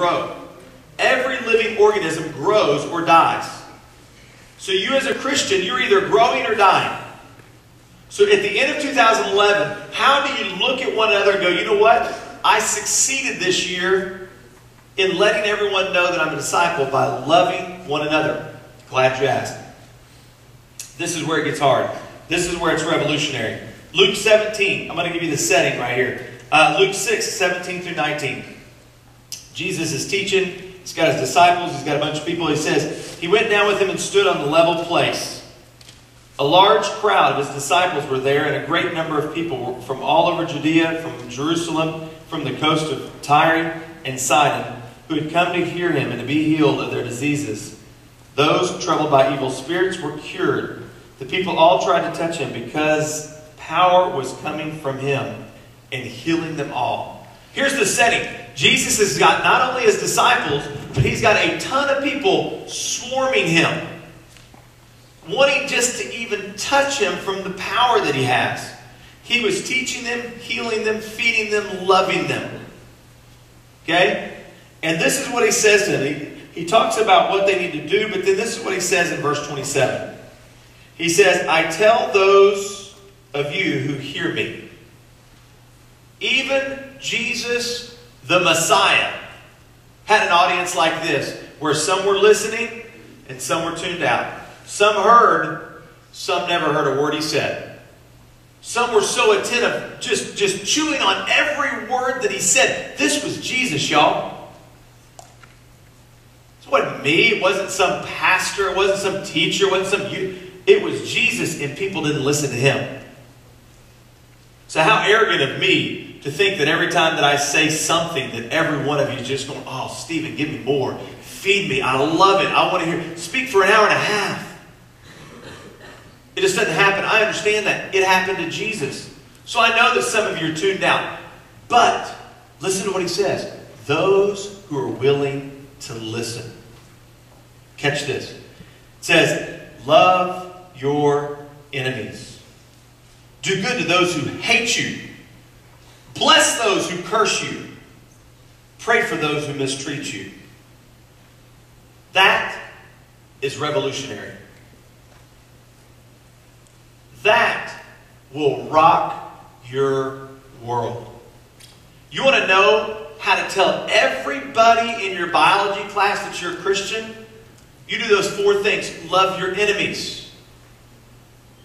grow. Every living organism grows or dies. So you as a Christian, you're either growing or dying. So at the end of 2011, how do you look at one another and go, you know what? I succeeded this year in letting everyone know that I'm a disciple by loving one another. Glad you asked. This is where it gets hard. This is where it's revolutionary. Luke 17. I'm going to give you the setting right here. Luke 6, 17 through 19. Jesus is teaching. He's got his disciples. He's got a bunch of people. He says, he went down with him and stood on the level place. A large crowd of his disciples were there, and a great number of people from all over Judea, from Jerusalem, from the coast of Tyre and Sidon, who had come to hear him and to be healed of their diseases. Those troubled by evil spirits were cured. The people all tried to touch him because power was coming from him and healing them all. Here's the setting. Jesus has got not only his disciples, but he's got a ton of people swarming him, wanting just to even touch him from the power that he has. He was teaching them, healing them, feeding them, loving them. Okay? And this is what he says to them. He talks about what they need to do, but then this is what he says in verse 27. He says, I tell those of you who hear me, even Jesus the Messiah had an audience like this, where some were listening and some were tuned out. Some heard, some never heard a word he said. Some were so attentive, just chewing on every word that he said. This was Jesus, y'all. It wasn't me. It wasn't some pastor. It wasn't some teacher. It wasn't some youth. It was Jesus, and people didn't listen to him. So how arrogant of me to think that every time that I say something that every one of you is just going, oh, Stephen, give me more. Feed me. I love it. I want to hear. Speak for an hour and a half. It just doesn't happen. I understand that. It happened to Jesus. So I know that some of you are tuned out. But listen to what he says. Those who are willing to listen. Catch this. It says, love your enemies. Do good to those who hate you. Bless those who curse you. Pray for those who mistreat you. That is revolutionary. That will rock your world. You want to know how to tell everybody in your biology class that you're a Christian? You do those 4 things. Love your enemies.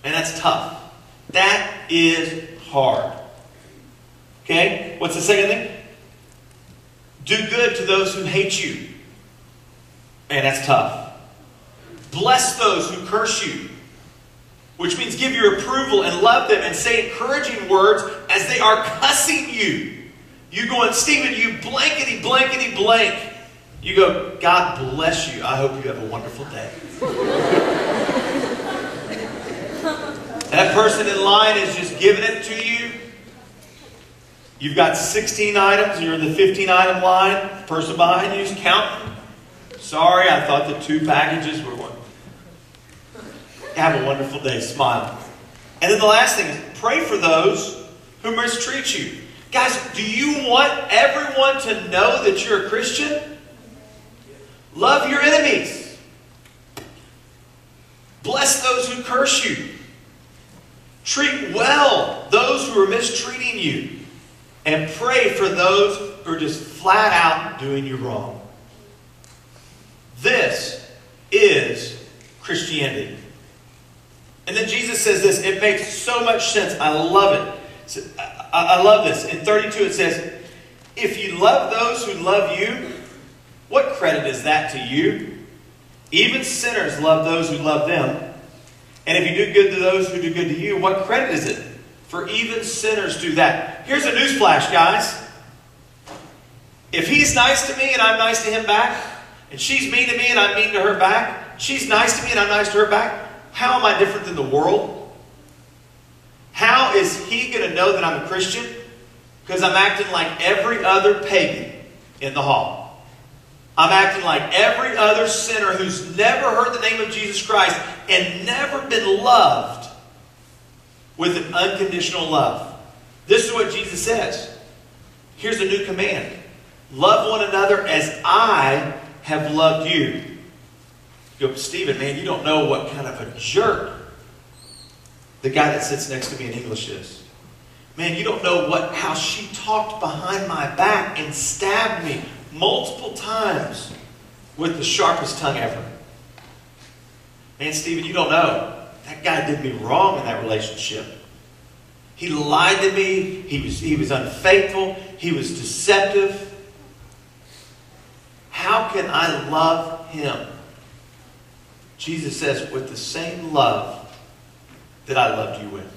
And that's tough. That is hard. Okay? What's the second thing? Do good to those who hate you. And that's tough. Bless those who curse you. Which means give your approval and love them and say encouraging words as they are cussing you. You going, Stephen, you blankety, blankety, blank. You go, God bless you. I hope you have a wonderful day. That person in line is just giving it to you. You've got 16 items. You're in the 15-item line. The person behind you is counting. Sorry, I thought the 2 packages were one. Have a wonderful day. Smile. And then the last thing is pray for those who mistreat you. Guys, do you want everyone to know that you're a Christian? Love your enemies. Bless those who curse you. Treat well those who are mistreating you. And pray for those who are just flat out doing you wrong. This is Christianity. And then Jesus says this. It makes so much sense. I love it. I love this. In 32 it says, if you love those who love you, what credit is that to you? Even sinners love those who love them. And if you do good to those who do good to you, what credit is it? For even sinners do that. Here's a newsflash, guys. If he's nice to me and I'm nice to him back, and she's mean to me and I'm mean to her back, she's nice to me and I'm nice to her back, how am I different than the world? How is he going to know that I'm a Christian? Because I'm acting like every other pagan in the hall. I'm acting like every other sinner who's never heard the name of Jesus Christ and never been loved with an unconditional love. This is what Jesus says. Here's a new command. Love one another as I have loved you. You go, Stephen, man, you don't know what kind of a jerk the guy that sits next to me in English is. Man, you don't know how she talked behind my back and stabbed me multiple times with the sharpest tongue ever. Man, Stephen, you don't know. That guy did me wrong in that relationship. He lied to me. He was unfaithful. He was deceptive. How can I love him? Jesus says, with the same love that I loved you with.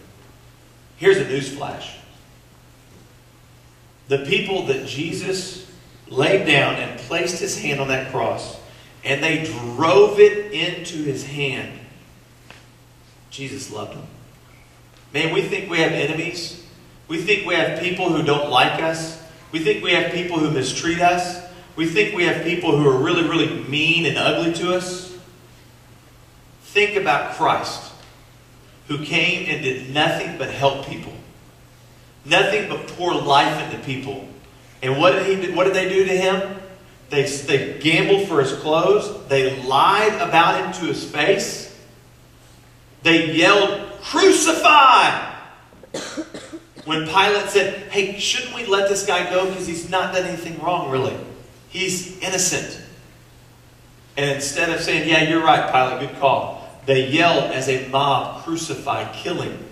Here's a newsflash. The people that Jesus laid down and placed his hand on that cross, and they drove it into his hand, Jesus loved them. Man, we think we have enemies. We think we have people who don't like us. We think we have people who mistreat us. We think we have people who are really, really mean and ugly to us. Think about Christ, who came and did nothing but help people. Nothing but pour life into people. And what did they do to him? They gambled for his clothes. They lied about him to his face. They yelled, "Crucify!" When Pilate said, hey, shouldn't we let this guy go because he's not done anything wrong, really? He's innocent. And instead of saying, yeah, you're right, Pilate, good call, they yelled as a mob, "Crucify, kill him."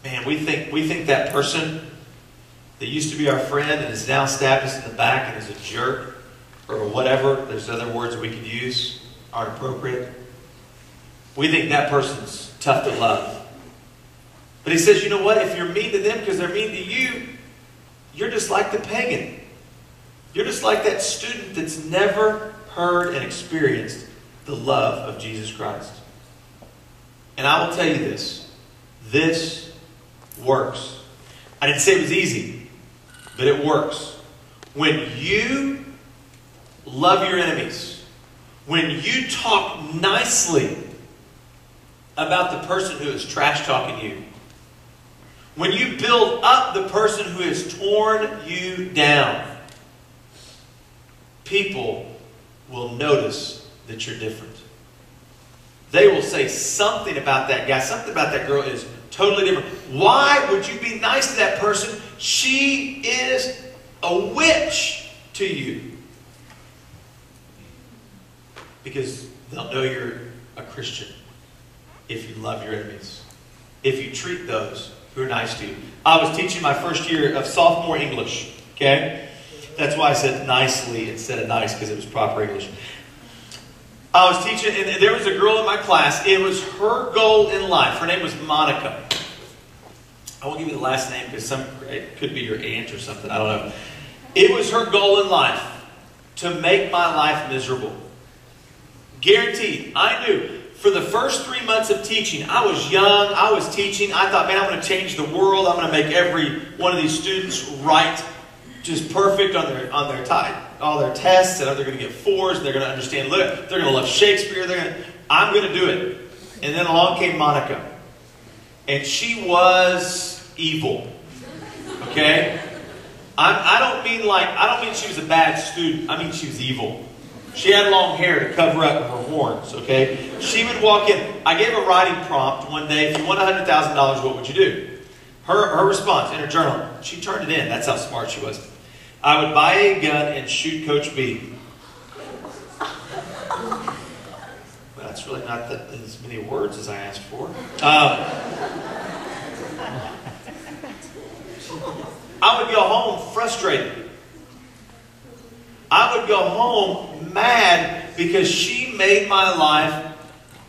Man, we think that person that used to be our friend and is now stabbed us in the back and is a jerk or whatever, there's other words we could use, aren't appropriate. We think that person's tough to love. But he says, you know what? If you're mean to them because they're mean to you, you're just like the pagan. You're just like that student that's never heard and experienced the love of Jesus Christ. And I will tell you this. This works. I didn't say it was easy, but it works. When you love your enemies, when you talk nicely about the person who is trash talking you, when you build up the person who has torn you down, people will notice that you're different. They will say something about that guy, something about that girl is totally different. Why would you be nice to that person? She is a witch to you. Because they'll know you're a Christian if you love your enemies. If you treat those who are nice to you. I was teaching my first year of sophomore English. Okay? That's why I said nicely instead of nice, because it was proper English. I was teaching, and there was a girl in my class. It was her goal in life. Her name was Monica. I won't give you the last name because it could be your aunt or something. I don't know. It was her goal in life to make my life miserable. Guaranteed. I knew. For the first 3 months of teaching, I was young. I was teaching. I thought, man, I'm going to change the world. I'm going to make every one of these students write just perfect on all their tests, and they're going to get 4s, and they're going to understand. Look, they're going to love Shakespeare. I'm going to do it. And then along came Monica, and she was evil. Okay, I don't mean she was a bad student. I mean she was evil. She had long hair to cover up her horns. Okay, she would walk in. I gave a writing prompt one day. If you won $100,000, what would you do? Her response in her journal. She turned it in. That's how smart she was. I would buy a gun and shoot Coach B. Well, that's really not as many words as I asked for. I would go home frustrated. I would go home mad because she made my life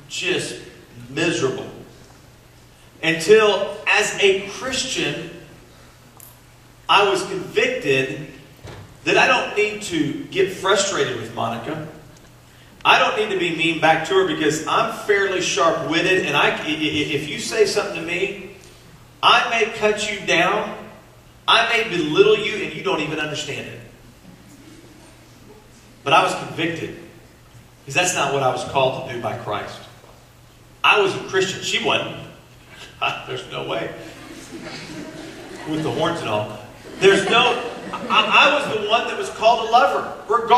just miserable. Until, as a Christian, I was convicted that I don't need to get frustrated with Monica. I don't need to be mean back to her because I'm fairly sharp-witted, and if you say something to me, I may cut you down, I may belittle you, and you don't even understand it. But I was convicted because that's not what I was called to do by Christ. I was a Christian. She wasn't. There's no way. With the horns and all. There's I was the one that was called a lover, regardless.